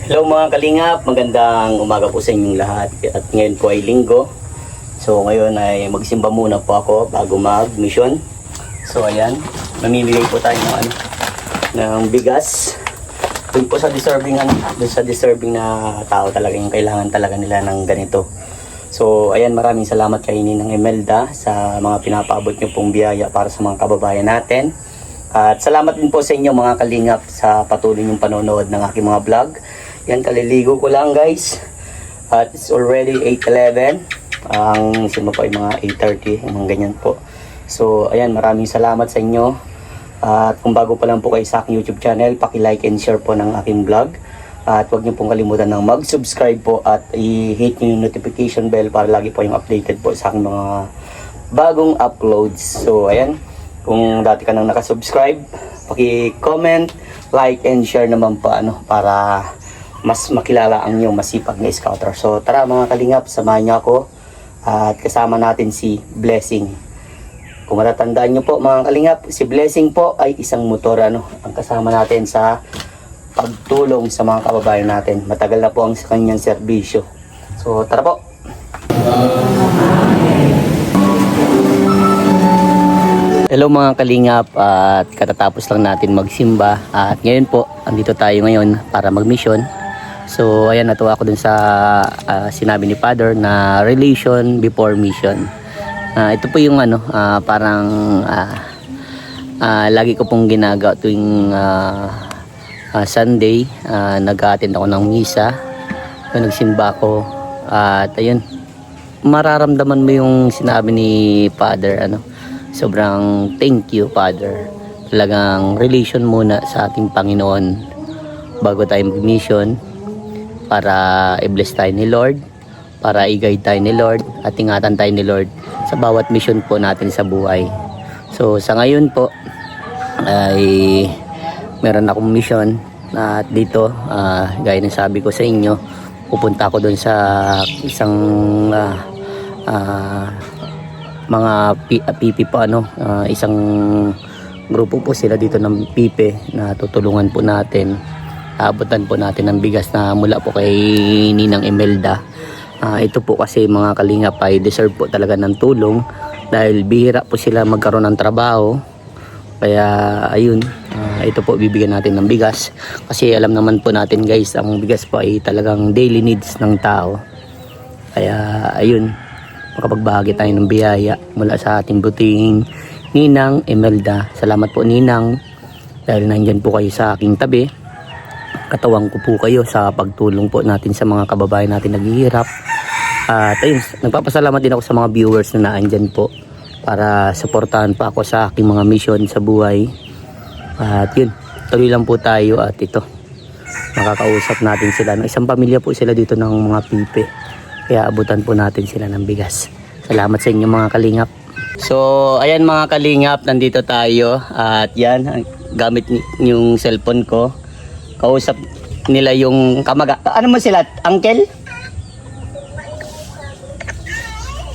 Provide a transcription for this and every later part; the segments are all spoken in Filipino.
Hello mga kalingap, magandang umaga po sa inyong lahat. At ngayon po ay linggo. So ngayon ay magsimba muna po ako bago mag-mission. So ayan, namimigay po tayo ng bigas. Doon po sa deserving na tao talaga yung kailangan talaga nila ng ganito. So ayan, maraming salamat kay Ninang Imelda sa mga pinapaabot niyo pong biyaya para sa mga kababayan natin. At salamat din po sa inyo mga kalingap sa patuloy niyong panonood ng aking mga vlog. Yan, kaliligo ko lang guys. At it's already 8:11. Ang simba po ay mga 8:30, mga ganyan po. So ayan, maraming salamat sa inyo. At kung bago pa lang po kayo sa aking YouTube channel, paki-like and share po ng aking vlog. At huwag niyo pong kalimutan ng mag-subscribe po at i-hit niyo yung notification bell para lagi po yung updated po sa aking mga bagong uploads. So ayan, kung dati ka nang nakasubscribe, paki-comment, like and share naman po para mas makilala ang iyong masipag na scouter. So tara mga kalingap, samahan niyo ako at kasama natin si Blessing. Kung matatandaan niyo po mga kalingap, si Blessing po ay isang motor ang kasama natin sa pagtulong sa mga kababayan natin. Matagal na po ang kanyang serbisyo. So tara po. Hello mga kalingap, at katatapos lang natin magsimba at ngayon po andito tayo ngayon para mag-mission. So ayan, natuwa ako dun sa sinabi ni Father na relation before mission. Ito po yung parang lagi ko pong ginagawa tuwing Sunday. Nag-attend ako ng misa, nagsimba ako at ayun, mararamdaman mo yung sinabi ni Father. Sobrang thank you Father. Talagang relation muna sa ating Panginoon bago tayo mag-mission, para i-bless tayo ni Lord, para i-guide tayo ni Lord at ingatan tayo ni Lord sa bawat mission po natin sa buhay. So sa ngayon po ay meron akong mission at dito gaya ng sabi ko sa inyo, pupunta ako doon sa isang mga pipi po isang grupo po sila dito ng pipe na tutulungan po natin. Abutan po natin ng bigas na mula po kay Ninang Imelda. Ito po kasi mga kalingap ay deserve po talaga ng tulong dahil bihira po sila magkaroon ng trabaho. Kaya ayun, ito po bibigyan natin ng bigas kasi alam naman po natin guys, ang bigas po ay talagang daily needs ng tao. Kaya ayun, makapagbahagi tayo ng biyaya mula sa ating buting Ninang Imelda. Salamat po Ninang dahil nandyan po kayo sa aking tabi. Katawang ko po kayo sa pagtulong po natin sa mga kababayan natin naghihirap. At ayun, nagpapasalamat din ako sa mga viewers na naandyan po para suportahan pa ako sa aking mga mission sa buhay. At yun, tuloy lang po tayo at ito, makakausap natin sila. Isang pamilya po sila dito ng mga pipe. Kaya abutan po natin sila ng bigas. Salamat sa inyo mga kalingap. So ayan mga kalingap, nandito tayo at yan, gamit yung cellphone ko. Kausap nila yung kamaga. Ano mo sila? Uncle?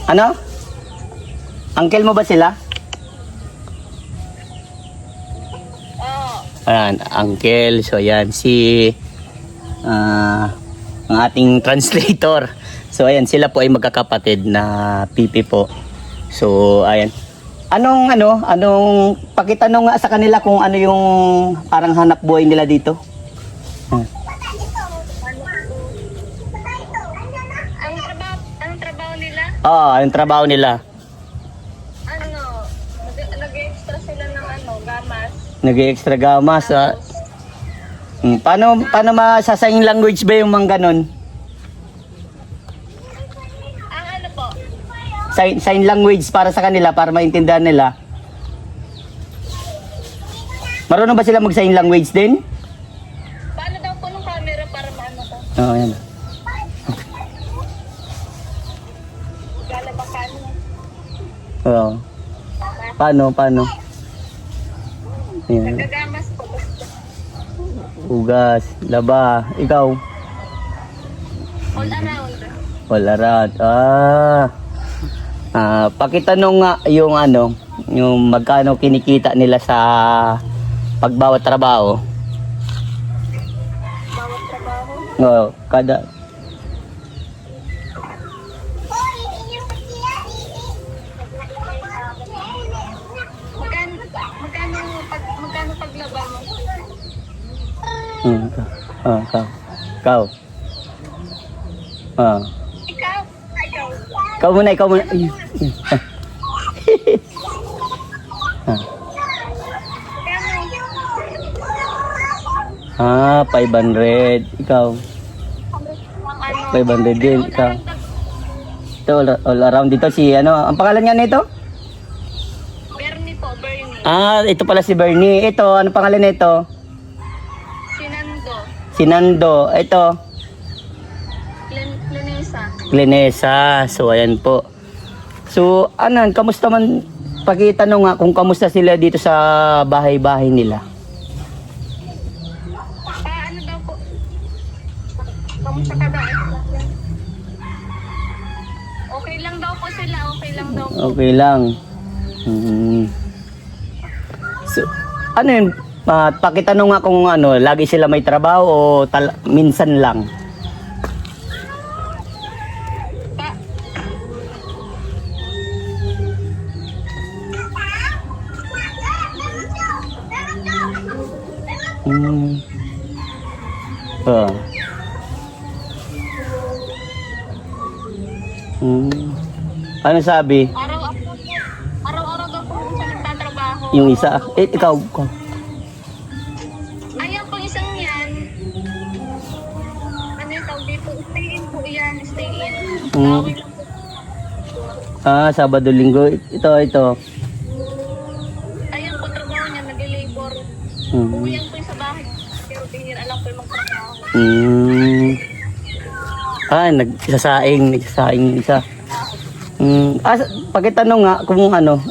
Ano? Uncle mo ba sila? Ayan, uncle. So ayan, si ang ating translator. So ayan, sila po ay magkakapatid na pipi po. So ayan. Anong pakitanong nga sa kanila kung ano yung parang hanap buhay nila dito? Ang trabaho nila? Oo, ang trabaho nila. Nag-extra sila ng gamas. Nag-extra gamas. Paano masasign language ba yung mga ganon? Ang po? Sign language para sa kanila, para maintindihan nila. Marunong ba sila mag-sign language din? Paano daw po ng camera para maano to? Oo, yan. Galabakan. Oo. Paano? Ayan. Nagagamas po. Ugas, laba. Ikaw? All around. All around. Pakitanong nga yung yung magkano kinikita nila sa pagbawat trabaho. Bawat trabaho? Oh, kada Magkano paglaba mo? Ikaw. Ikaw. Ah. Ikaw? Ikaw muna. Ay. Ah, 500. Ikaw. 500 din. Ikaw. Ito, all around dito si ano. Ang pangalan nga nito? Bernie po, Bernie. Ah, ito pala si Bernie. Ito, ano pangalan nito? Sinando. Si Nando. Ito, Lenesa. Glenesa. So, ayan po. So, anan, kamusta man? Pakitanong nga kung kamusta sila dito sa bahay-bahay nila. Ano daw po? Kamusta ka daw? Okay lang daw po sila, okay lang daw po. Okay lang. So, ano yun? Pakitanong nga kung ano, lagi sila may trabaho o minsan lang. Pa- Hmm. Ah. Ano sabi? Araw-araw daw po siya nagtatrabaho. Yung isa. Ikaw. Ayan po isang yan. Ano yung tawag dito? Stay in po yan, stay in. Tawag lang po. Ah, Sabado, Linggo. Ito. Ayan po trabaho niya, nag-labor. Uwihan po yung sa bahay. Pero bihira lang po yung magtrabaho. Ah, nagsasaing yung isa. Pakitanong nga kung ano,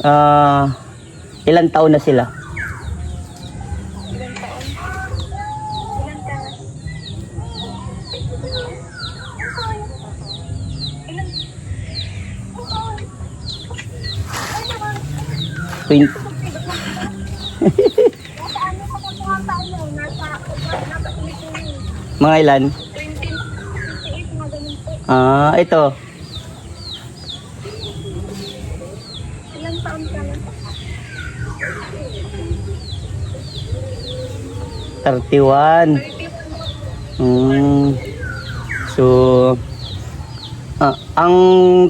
ilang taon na sila? Ilan taon? Ilan taon? Ilan? 20. Nasa ano pa po mga taon mo? Nasa Pilipinas. Mga ilan? 28, mga ganun po. Ah, ito. Ilang taon ka lang? 31. 31. So, ang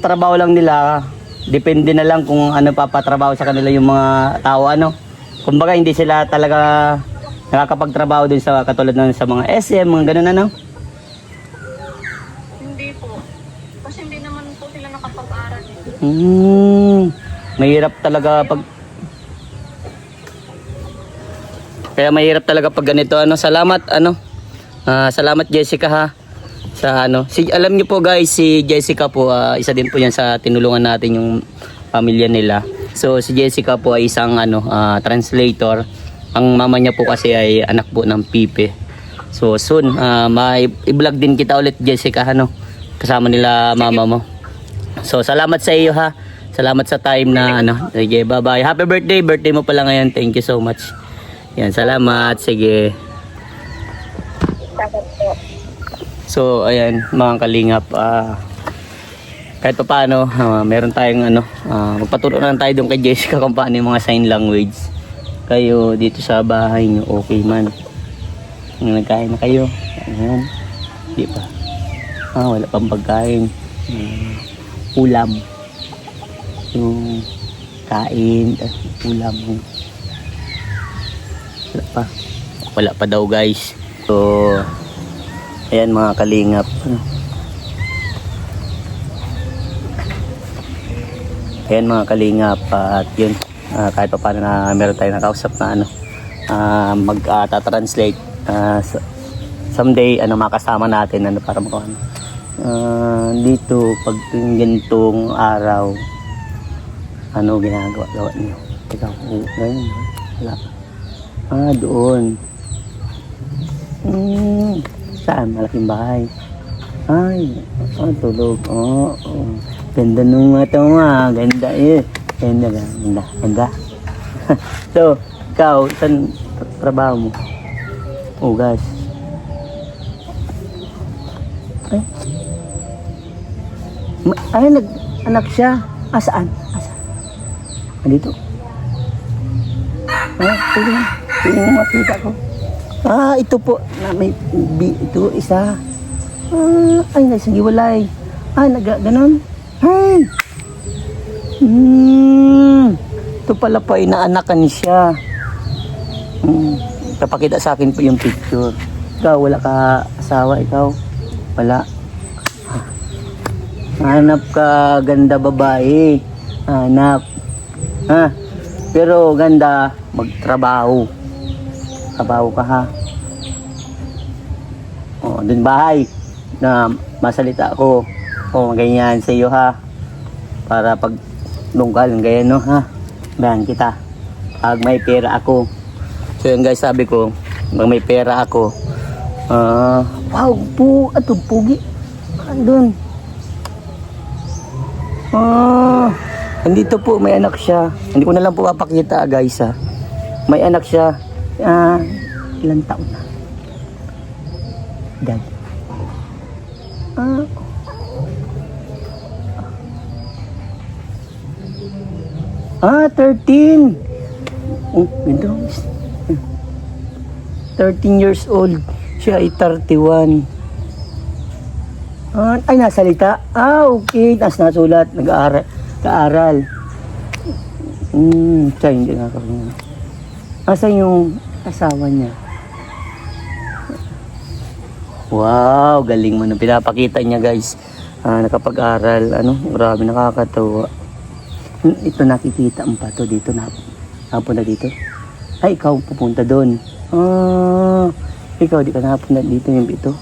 trabaho lang nila, depende na lang kung ano papatrabaho sa kanila yung mga tao, ano. Kumbaga, hindi sila talaga nakakapagtrabaho din sa katulad ng sa mga SM, mga ganun, ano. Hindi po. Kasi hindi naman po sila nakapag-aral. Mahirap talaga pag Kaya mahirap talaga pag ganito, ano. Salamat, ano. Salamat Jessica, ha. Sa ano. Alam niyo po guys, si Jessica po, isa din po yan sa tinulungan natin yung pamilya nila. So si Jessica po ay isang ano, translator. Ang mama niya po kasi ay anak po ng pipe. So soon, i-vlog din kita ulit Jessica, ano. Kasama nila mama mo. So salamat sa iyo, ha. Salamat sa time na ano. Sige, bye-bye. Happy birthday. Birthday mo pala ngayon. Thank you so much. Yan, salamat. Sige. So, ayan, mga kalingap. Kahit pa paano, meron tayong ano, magpaturo na lang tayo doon kay Jessica kung paano yung mga sign language. Kayo dito sa bahay nyo, okay man. Nagkain na kayo. Ayan. Di pa. Wala pang pagkain. Ulam. Yung kain, ulam. Wala pa daw guys. So ayan mga kalingap. Ayan mga kalingap, at yun, kahit pa paano na meron tayo nakausap na ano, mag-translate, someday ano makasama natin ano para makaano. Dito pag ganitong araw, ano ginagawa niyo? Ikaw, ganyan, wala. Doon. Saan? Malaking bahay. Ay, tulog. Ganda nung ito nga. Ganda eh. Ganda. So, ikaw, saan trabaho mo? Ugas. Ay. Ay, nag-anak siya. Saan? Saan? Dito. Tingnan mo, makita ko. Ito po. May ito, isa. Ay, isang iwalay. Ganon. Ay. Ito pala po, inaanakan siya. Kapakita sa akin po yung picture. Ikaw, wala ka asawa, ikaw? Wala. Hanap ka, ganda babae. Hanap. Pero ganda, magtrabaho. Trabaho ka ha. Dun bahay na masalita ako. Ganyan sa iyo ha. Para pag lungkal, ganyan no ha. Bayan kita. Pag may pera ako. So yun guys, sabi ko, pag may pera ako, wow po, ato pugi. Andun. Andito po, may anak siya. Hindi ko na lang po papakita guys ha. May anak siya. Ilang taon na? Dad. 13. Ganda. 13 years old. Siya ay 31. Ay, nasalita. Okay. Tapos nasulat. Nag-aaral. Siya hindi nakakarinig. Asan yung asawa niya? Wow, galing mo na pinapakita niya guys. Nakapag-aral. Grabe, nakakatawa. Ito nakikita mo pa to dito. Napunta dito. Ay, ikaw pupunta doon. Ikaw di ka napunta dito yung ito.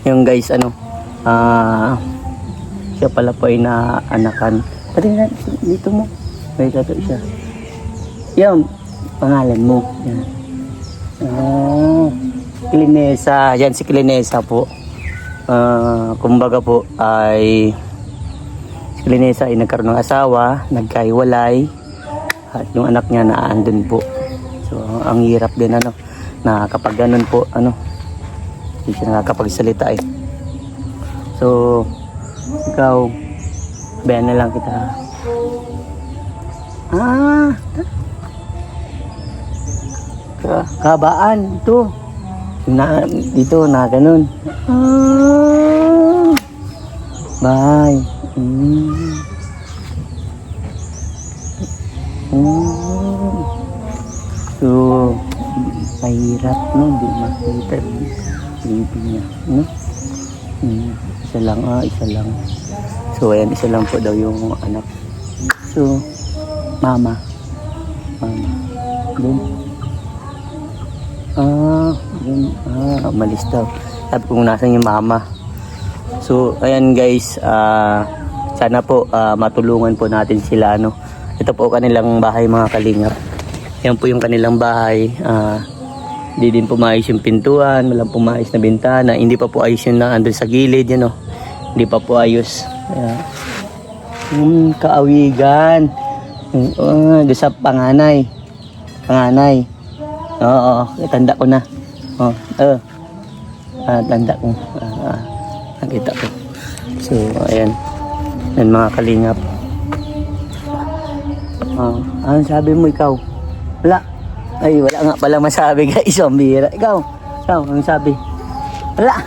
Yung guys, siya pala po ay naanakan. Pati na, dito mo. May tato siya. Yan, pangalan mo. Yan. Clinesa. Yan si Clinesa po. Kumbaga po ay si Clinesa ay nagkaroon ng asawa, nagkaiwalay, at yung anak niya naandun po. So, ang hirap din na kapag ganun po, hindi siya nakakapagsalita eh. So, ikaw, bayan na lang kita. Kabaan ito. Dito na ganun. Bye. So, mahirap no, hindi makita baby niya, no? Isa lang, isa lang. So, ayan, isa lang po daw yung anak. So, mama. Doon. Umalis daw. Sabi kung nasan yung mama. So, ayan guys, sana po matulungan po natin sila, Ito po kanilang bahay mga kalingap. Yan po yung kanilang bahay. Hindi din po maayos yung pintuan, walang po maayos na bintana. Hindi pa po ayos yung andun sa gilid, Hindi pa po ayos. Kaawigan. Doon sa panganay. Oo, tanda ko na. Tanda ko. Nakita ko. So, ayan. Yan mga kalingap. Ano sabi mo ikaw? Wala. Ay, wala nga palang masabi guys. Ang bihira. Ikaw, ano sabi? Wala.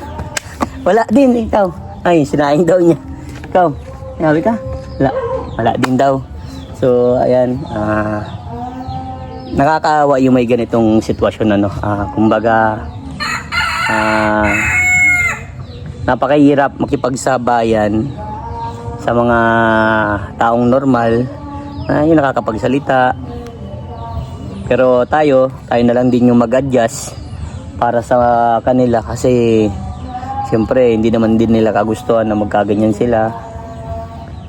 Wala din ikaw. Ay, sinaing daw niya. Ikaw, sinabi ka? Wala din daw. So, ayan. Nakakaawa yung may ganitong sitwasyon, kumbaga, napakahirap makipagsabayan sa mga taong normal na yung nakakapagsalita. Pero tayo na lang din yung mag-adjust para sa kanila kasi siyempre hindi naman din nila kagustuhan na magkaganyan sila.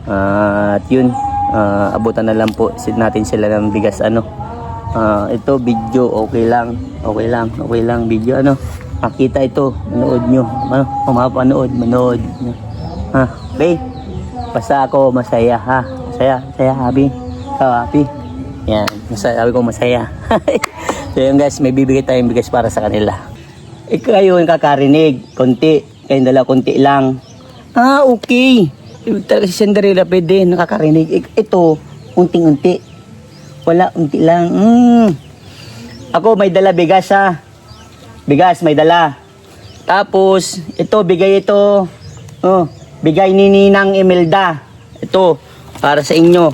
At yun, abutan na lang po natin sila ng bigas ito video okay lang video makita ito, manood nyo mapanood nyo. Okay, basta ako masaya masaya happy yan, sabi ko masaya. So yun guys, may bibigay tayong bigas para sa kanila. kayo yung kakarinig. Konti. Kayong dalawa, konti lang. Ah, okay. Talaga si Cinderella pwede, nakakarinig. Ito, unting-unti. Wala, unti lang. Ako, may dala bigas ha. Bigas, may dala. Tapos, ito, bigay ito. Oh, bigay ni Ninang Imelda. Ito, para sa inyo.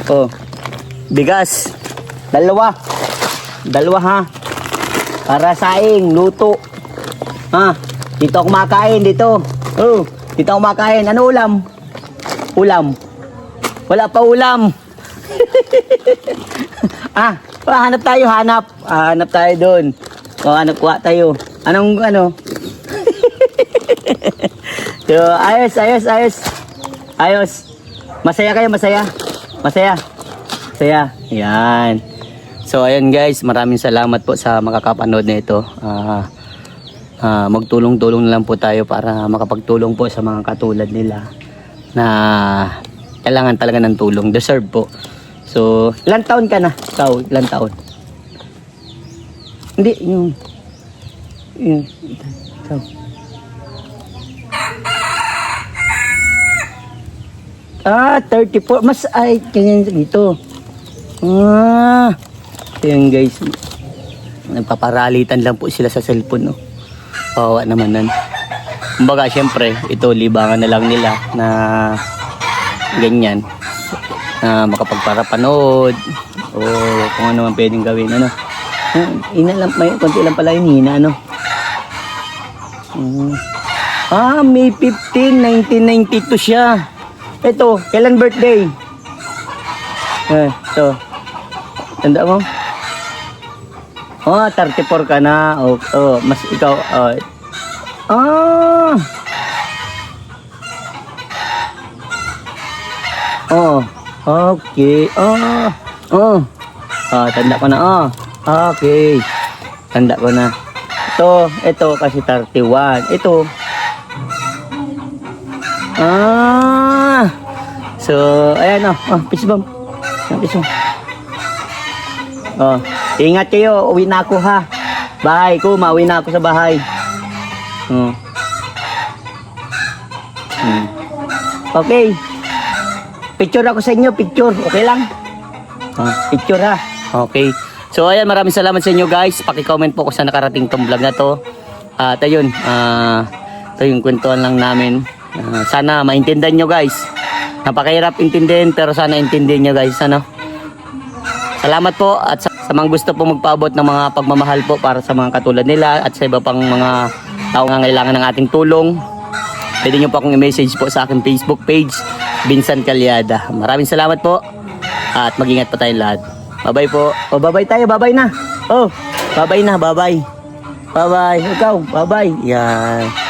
Oh, bigas. Dalawa ha. Para saing, luto. Ha, dito ako kumakain, dito. Oh, dito ako kumakain. Ano ulam? Ulam. Wala pa ulam. Hanap tayo, hanap. Hanap tayo doon. O, hanap kuha tayo. Anong, ano? So, ayos. Masaya kayo, masaya. Masaya. Yan. So, ayan guys, maraming salamat po sa makakapanood na ito. Magtulong-tulong na lang po tayo para makapagtulong po sa mga katulad nila na kailangan talaga ng tulong. Deserve po. So, ilang taon ka na? Ikaw, ilang taon? Hindi, yung ikaw. Ah, 34. Mas, ay, ganyan dito. Ayan guys. Nagpaparalitan lang po sila sa cellphone, no? Kawawa naman nan. Kumbaga, syempre, ito, libangan na lang nila na ganyan. Makapagparapanood o kung ano man pwedeng gawin, ano. May konti lang pala yung hina, ano. May 15, 1992 siya. Ito, kailan birthday? Ito. Tanda mo? 34 ka na. Mas ikaw. Okay. Tanda ko na. Okay. Tanda ko na. Ito kasi 31. Ito. So, ayan peace bomb. Peace bomb. Ingat kayo. Uwi na ako ha. Bahay ko. Mauwi na ako sa bahay. Okay. Picture ako sa inyo. Picture. Okay lang? Picture ha. Okay. So, ayan. Maraming salamat sa inyo guys. Paki-comment po kung saan nakarating tong vlog na to. At ayun. Ito yung kwentuhan lang namin. Sana maintindihan nyo guys. Napakahirap intindihin pero sana intindihin nyo guys. Salamat po at sa mga gusto po magpaabot ng mga pagmamahal po para sa mga katulad nila at sa iba pang mga tao nga kailangan ng ating tulong. Pwede nyo po akong i-message po sa aking Facebook page, Vincent Calyada. Maraming salamat po at mag-ingat po tayong lahat. Bye-bye po. Bye-bye tayo. Bye-bye na. Bye-bye na. Bye-bye. Bye-bye. Ikaw. Bye-bye. Yan.